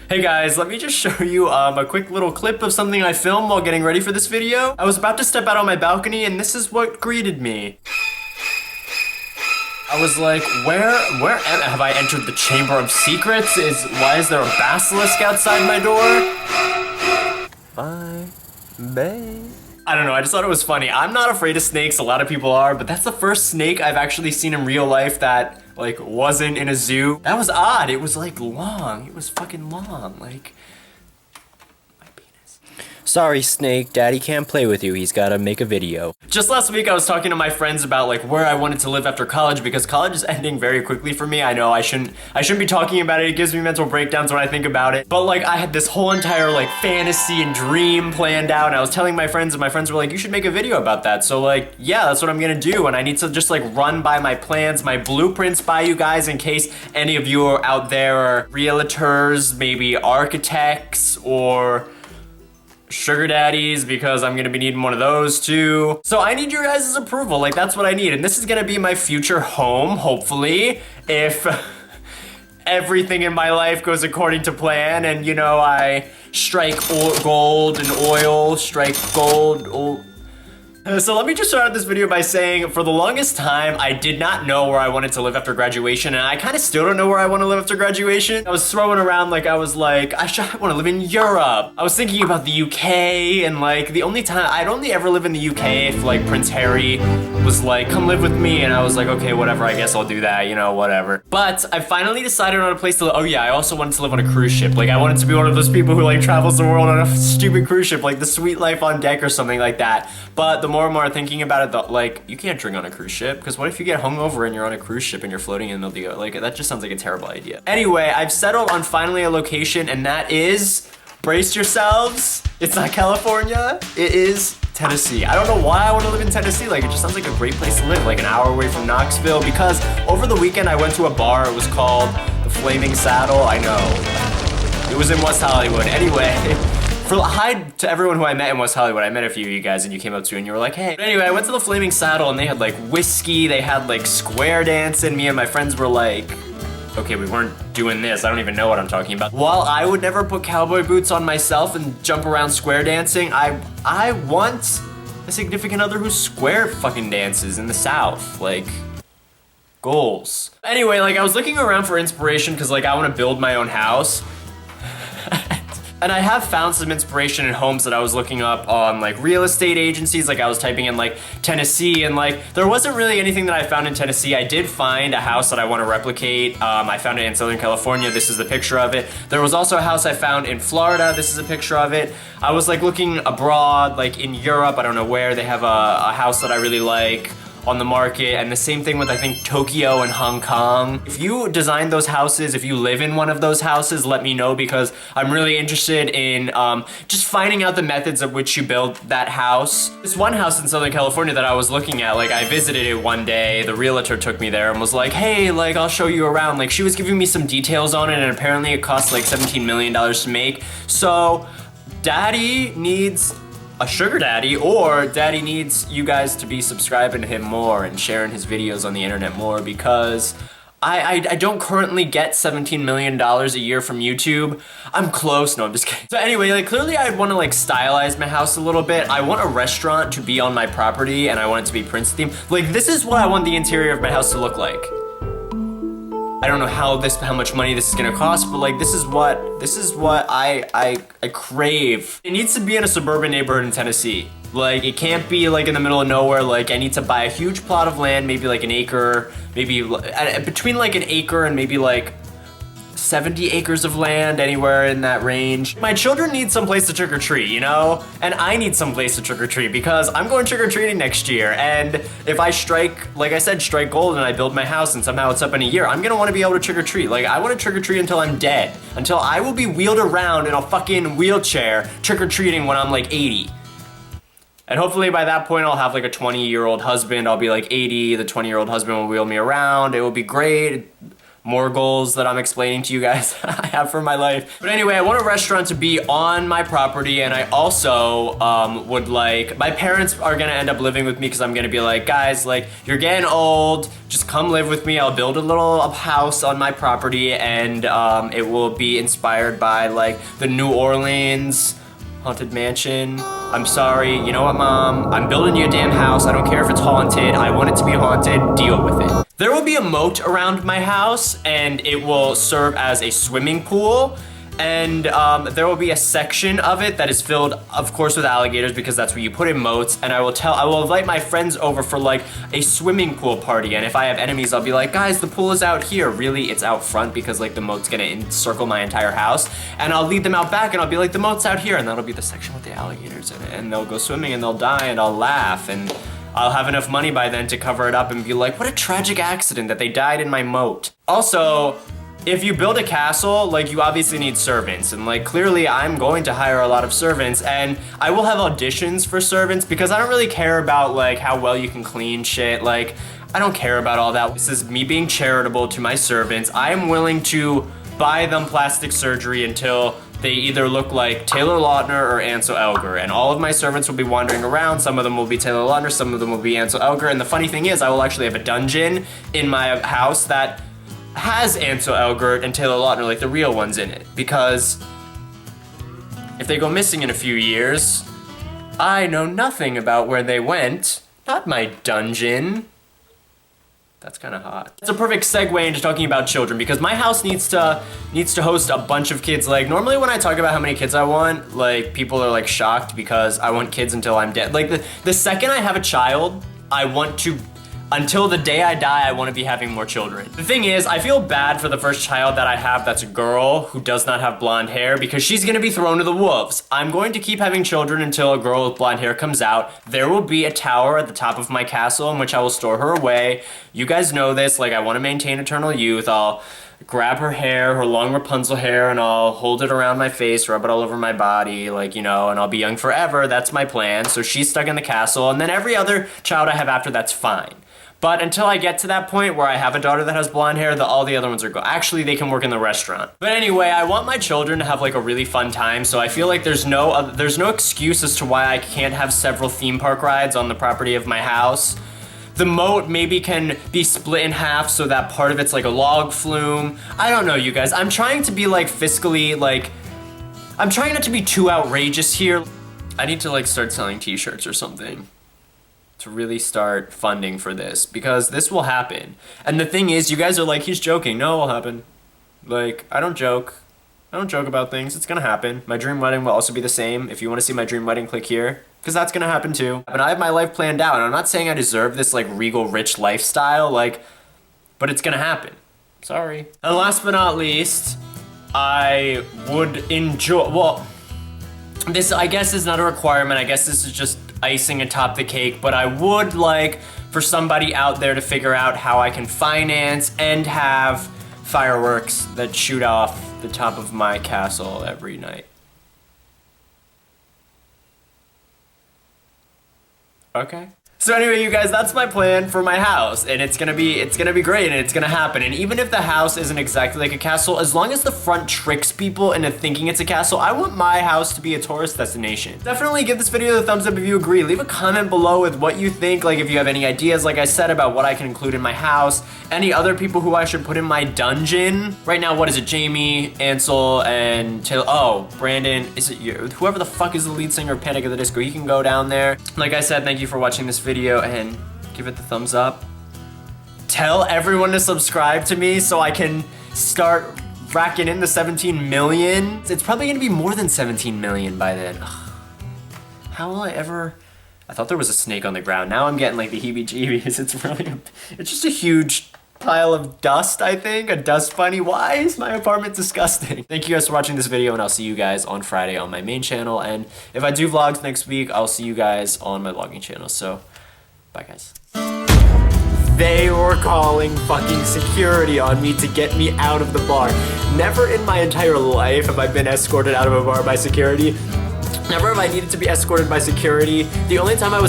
Hey guys, let me just show you a quick little clip of something I filmed while getting ready for this video. I was about to step out on my balcony and this is what greeted me. I was like, where have I entered the Chamber of Secrets? Why is there a basilisk outside my door? Bye, babe. I don't know, I just thought it was funny. I'm not afraid of snakes, a lot of people are, but that's the first snake I've actually seen in real life that, like, wasn't in a zoo. That was odd, it was, like, long. It was fucking long, like, my penis. Sorry, snake, daddy can't play with you, he's gotta make a video. Just last week I was talking to my friends about, like, where I wanted to live after college because college is ending very quickly for me. I know I shouldn't be talking about it, it gives me mental breakdowns when I think about it. But, like, I had this whole entire, like, fantasy and dream planned out, and I was telling my friends, and my friends were like, you should make a video about that. So, like, yeah, that's what I'm gonna do, and I need to just, like, run by my plans, my blueprints by you guys in case any of you are out there are realtors, maybe architects, or sugar daddies, because I'm gonna be needing one of those too. So I need your guys' approval, like that's what I need. And this is gonna be my future home, hopefully, if everything in my life goes according to plan and, you know, I strike gold and oil, strike gold. So let me just start out this video by saying, for the longest time, I did not know where I wanted to live after graduation, and I kind of still don't know where I want to live after graduation. I was throwing around, like, I was like, I want to live in Europe. I was thinking about the UK, and, like, the only time, I'd only ever live in the UK if, like, Prince Harry was like, come live with me, and I was like, okay, whatever, I guess I'll do that, you know, whatever. But I finally decided on a place to live. Oh yeah, I also wanted to live on a cruise ship. Like, I wanted to be one of those people who, like, travels the world on a stupid cruise ship, like the Sweet Life on Deck or something like that. But the more and more thinking about it, like, you can't drink on a cruise ship, because what if you get hungover and you're on a cruise ship and you're floating in the middle of the, like, that just sounds like a terrible idea. Anyway, I've settled on finally a location, and that is, brace yourselves, it's not California, it is Tennessee. I don't know why I want to live in Tennessee, like, it just sounds like a great place to live, like an hour away from Knoxville, because over the weekend I went to a bar, it was called the Flaming Saddle, I know, it was in West Hollywood. Anyway, hi to everyone who I met in West Hollywood. I met a few of you guys and you came up to me and you were like, hey. But anyway, I went to the Flaming Saddle and they had like whiskey, they had like square dancing. Me and my friends were like, okay, we weren't doing this. I don't even know what I'm talking about. While I would never put cowboy boots on myself and jump around square dancing, I want a significant other who square fucking dances in the South. Like, goals. Anyway, like I was looking around for inspiration because like I want to build my own house. And I have found some inspiration in homes that I was looking up on like real estate agencies, like I was typing in like Tennessee, and like there wasn't really anything that I found in Tennessee. I did find a house that I want to replicate. I found it in Southern California. This is the picture of it. There was also a house I found in Florida. This is a picture of it. I was like looking abroad, like in Europe, I don't know where, they have a house that I really like on the market, and the same thing with I think Tokyo and Hong Kong. If you design those houses, if you live in one of those houses, let me know, because I'm really interested in just finding out the methods of which you build that house. This one house in Southern California that I was looking at, like I visited it one day, the realtor took me there and was like, hey, like I'll show you around. Like she was giving me some details on it, and apparently it cost like $17 million to make. So daddy needs a sugar daddy, or daddy needs you guys to be subscribing to him more and sharing his videos on the internet more, because I don't currently get $17 million a year from YouTube. I'm close, no, I'm just kidding. So anyway, like clearly I'd want to like stylize my house a little bit. I want a restaurant to be on my property and I want it to be Prince themed. Like this is what I want the interior of my house to look like. I don't know how much money this is gonna cost, but like this is what I crave. It needs to be in a suburban neighborhood in Tennessee. Like it can't be like in the middle of nowhere. Like I need to buy a huge plot of land, maybe like an acre, maybe between like an acre and maybe like 70 acres of land, anywhere in that range. My children need some place to trick or treat, you know? And I need some place to trick or treat because I'm going trick or treating next year. And if I strike, like I said, strike gold and I build my house and somehow it's up in a year, I'm gonna wanna be able to trick or treat. Like I wanna trick or treat until I'm dead. Until I will be wheeled around in a fucking wheelchair trick or treating when I'm like 80. And hopefully by that point I'll have like a 20-year-old husband. I'll be like 80, the 20-year-old husband will wheel me around. It will be great. more goals that I'm explaining to you guys I have for my life. But anyway, I want a restaurant to be on my property, and I also would like, my parents are gonna end up living with me because I'm gonna be like, guys, like, you're getting old, just come live with me. I'll build a little house on my property, and it will be inspired by like the New Orleans Haunted Mansion. I'm sorry, you know what, Mom? I'm building you a damn house. I don't care if it's haunted. I want it to be haunted. Deal with it. There will be a moat around my house, and it will serve as a swimming pool. And there will be a section of it that is filled, of course, with alligators, because that's where you put in moats. And I will invite my friends over for like a swimming pool party. And if I have enemies, I'll be like, guys, the pool is out here. Really, it's out front because like the moat's gonna encircle my entire house. And I'll lead them out back, and I'll be like, the moat's out here, and that'll be the section with the alligators in it. And they'll go swimming, and they'll die, and I'll laugh, and I'll have enough money by then to cover it up and be like, what a tragic accident that they died in my moat. Also, if you build a castle, like, you obviously need servants, and like clearly I'm going to hire a lot of servants, and I will have auditions for servants because I don't really care about like how well you can clean shit. Like, I don't care about all that. This is me being charitable to my servants. I am willing to buy them plastic surgery until they either look like Taylor Lautner or Ansel Elgort, and all of my servants will be wandering around. Some of them will be Taylor Lautner, some of them will be Ansel Elgort, and the funny thing is I will actually have a dungeon in my house that has Ansel Elgort and Taylor Lautner, like the real ones, in it, because if they go missing in a few years, I know nothing about where they went. Not my dungeon. That's kind of hot. It's a perfect segue into talking about children, because my house needs to host a bunch of kids. Like, normally when I talk about how many kids I want, like, people are like shocked because I want kids until I'm dead. Like, the second I have a child, I want to, until the day I die, I want to be having more children. The thing is, I feel bad for the first child that I have that's a girl who does not have blonde hair, because she's gonna be thrown to the wolves. I'm going to keep having children until a girl with blonde hair comes out. There will be a tower at the top of my castle in which I will store her away. You guys know this, like, I want to maintain eternal youth. I'll grab her hair, her long Rapunzel hair, and I'll hold it around my face, rub it all over my body, like, you know, and I'll be young forever. That's my plan. So she's stuck in the castle, and then every other child I have after that's fine. But until I get to that point where I have a daughter that has blonde hair, all the other ones are actually, they can work in the restaurant. But anyway, I want my children to have like a really fun time, so I feel like there's no excuse as to why I can't have several theme park rides on the property of my house. The moat maybe can be split in half so that part of it's like a log flume. I don't know, you guys. I'm trying to be like fiscally, like, I'm trying not to be too outrageous here. I need to like start selling t-shirts or something to really start funding for this, because this will happen. And the thing is, you guys are like, he's joking. No, it will happen. Like, I don't joke. I don't joke about things. It's gonna happen. My dream wedding will also be the same. If you want to see my dream wedding, click here, because that's gonna happen too. And I have my life planned out, and I'm not saying I deserve this like regal rich lifestyle, like, but it's gonna happen. Sorry. And last but not least, I would enjoy, well, this I guess is not a requirement. I guess this is just icing atop the cake, but I would like for somebody out there to figure out how I can finance and have fireworks that shoot off the top of my castle every night. Okay. So anyway, you guys, that's my plan for my house, and it's gonna be great, and it's gonna happen. And even if the house isn't exactly like a castle, as long as the front tricks people into thinking it's a castle, I want my house to be a tourist destination. Definitely give this video a thumbs up if you agree. Leave a comment below with what you think, like if you have any ideas, like I said, about what I can include in my house, any other people who I should put in my dungeon. Right now, what is it? Jamie, Ansel, and Taylor. Oh, Brandon, is it you? Whoever the fuck is the lead singer of Panic at the Disco, he can go down there. Like I said, thank you for watching this video, and give it the thumbs up. Tell everyone to subscribe to me so I can start racking in the 17 million. It's probably gonna be more than 17 million by then. Ugh. How will I ever? I thought there was a snake on the ground. Now I'm getting like the heebie-jeebies. It's just a huge pile of dust, I think. A dust bunny. Why is my apartment disgusting? Thank you guys for watching this video, and I'll see you guys on Friday on my main channel. And if I do vlogs next week, I'll see you guys on my vlogging channel. So, bye guys. They were calling fucking security on me to get me out of the bar. Never in my entire life have I been escorted out of a bar by security. Never have I needed to be escorted by security. The only time I was